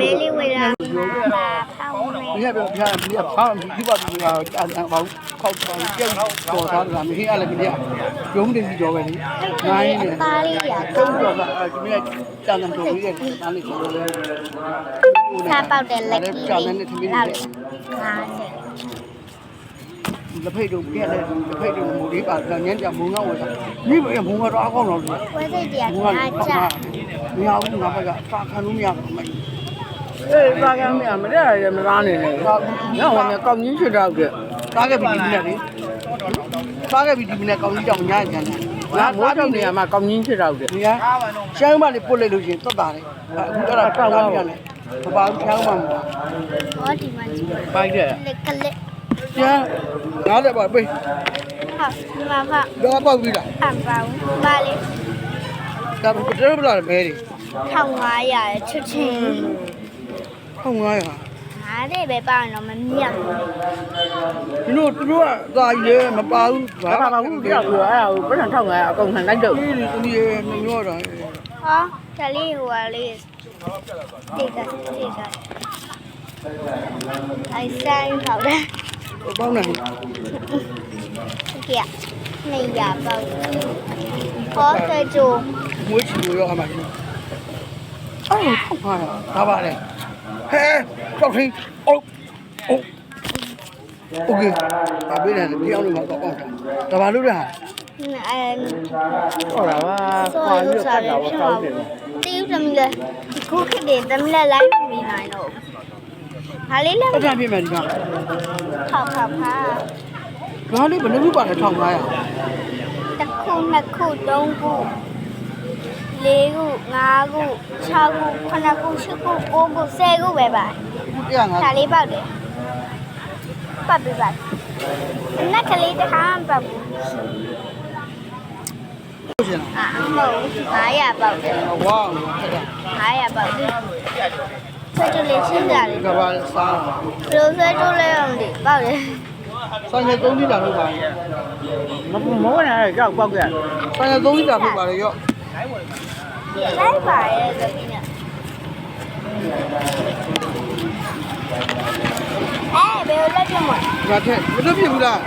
မေးလေးဝေလာပါဖောင်းမေး 你那边看，你也胖，你把这个往靠掉多少了？没看了没得，用的比较快的，难一点。 သားလေးရ 都说了，这边江南多一点，哪里去了？ စားပေါက်တဲ့လက်ကီးလေးလောက်50လက်ဖိတ်တို့ပြက်တယ်လက်ဖိတ်တို့မူလေးပါညံ့ကြမုံငေါ့ဝယ်တာမိဘမုံငေါ့တော့အကောင်းတော့လို့ ဝဲစိတ်တရား မုံ က ငေါ့ ကြာ မရဘူးငါဘက်ကစာခံလို့မရဘူးမ အေးပါကမ်းမရမတဲ့ရမသားနေနဲ့ညောင်းမယ်ကောင်းကြီးချွတ်တော့က စားခဲ့ပြီဒီနေ့လေစားခဲ့ပြီဒီနေ့ကောင်းကြီးကြောင်ညံ့ကြတယ် ငါမိုးတော့နေရမှာကောင်းကြီးချွတ်တော့က ဒီကရှမ်းမလေးပုတ်လိုက်လို့ရှိရင်သွတ်တာလေအခုအဲ့ဒါတောက်သွားပြန်တယ်ဘာပါရှမ်းမမ ဟောဒီမှာကြည့် ပိုက်တဲ့ လက်ကလက် ကျန်ငါလည်းပါပေး ဟာဒီမှာဖ တော့ပေါက်ပြီလား ဖန်ပါဦးပါလေ ဒါဘယ်လိုလဲမဲတွေ 1500ရချွတ်ချင်း 1500 ငါတဲ့ပဲပါတော့မမြတ်ဘူး ဒီလိုသူတို့ကသာကြီးလေမပါဘူး ဘာပါဘူးကြောက်ပြီးအဲ့ဒါကိုပြန်ထောက်ငါအကုန်ခံလိုက်တော့ ဒီဒီမညောတာ ဟောဒါလေးဟိုဟာလေးတိတ်တာအိုင်ဆိုင်ဟောက်တယ် ပေါင်းတယ် ကြည့်နေရပေါ့ဟောတဲ့ကျိုး မွေးချီလို့ရောအမှန်ကြီးအော်ထောက်ပါဒါပါလေဟဲတောက်ထင်းအိုးအိုးโอเคဒါပေးတယ်ဒီအောင်လို့မတော့ပေါ့ဒါပါလို့ရဟာ အဲ ဟောတာပါ ဆို ခွာ ရ ပြီး စား တော့ ရ ကော ဖြ င်း စ် တယ် တီးသမီးလေခုခေတ်တည်းသမီးလည်းလိုက်မပြီးနိုင်တော့ဟာလေးလည်း ပတ်ထပြင်မယ်ဒီက ထောက်ဖာ ဒါလေးဘယ်နှခုပါလဲ1500 တစ်ခုနှစ်ခုသုံးခုလေးခုငါးခု6ခု9ခု10ခု9ခု10ခုပဲပါ 150 ဒါလေးပေါက်တယ်ပတ်ပြီးပါနက်ကလေးတစ်ခါမပတ်ဘူး လို့ရှင် မဟုတ်900ပေါက်တယ် လားဝါးဆက်တာ 900ပေါက်တယ်ဆက်တူလေးရှင်းကြတယ် ဒီကဘာစား ဘယ်လိုဆက်တူလေးအောင်ဒီပေါက်တယ် ဆိုင်ရ3လီတာလို့ပါ မိုးနေကြောက်ပေါက်ကြ ဆိုင်ရ3လီတာလို့ပါလေရော့ လိုက်ပါရဲ့သမီးနဲ့ဘယ်လိုလက်ပြမလဲ ဒါထက်မလွတ်ပြဘူးလား မ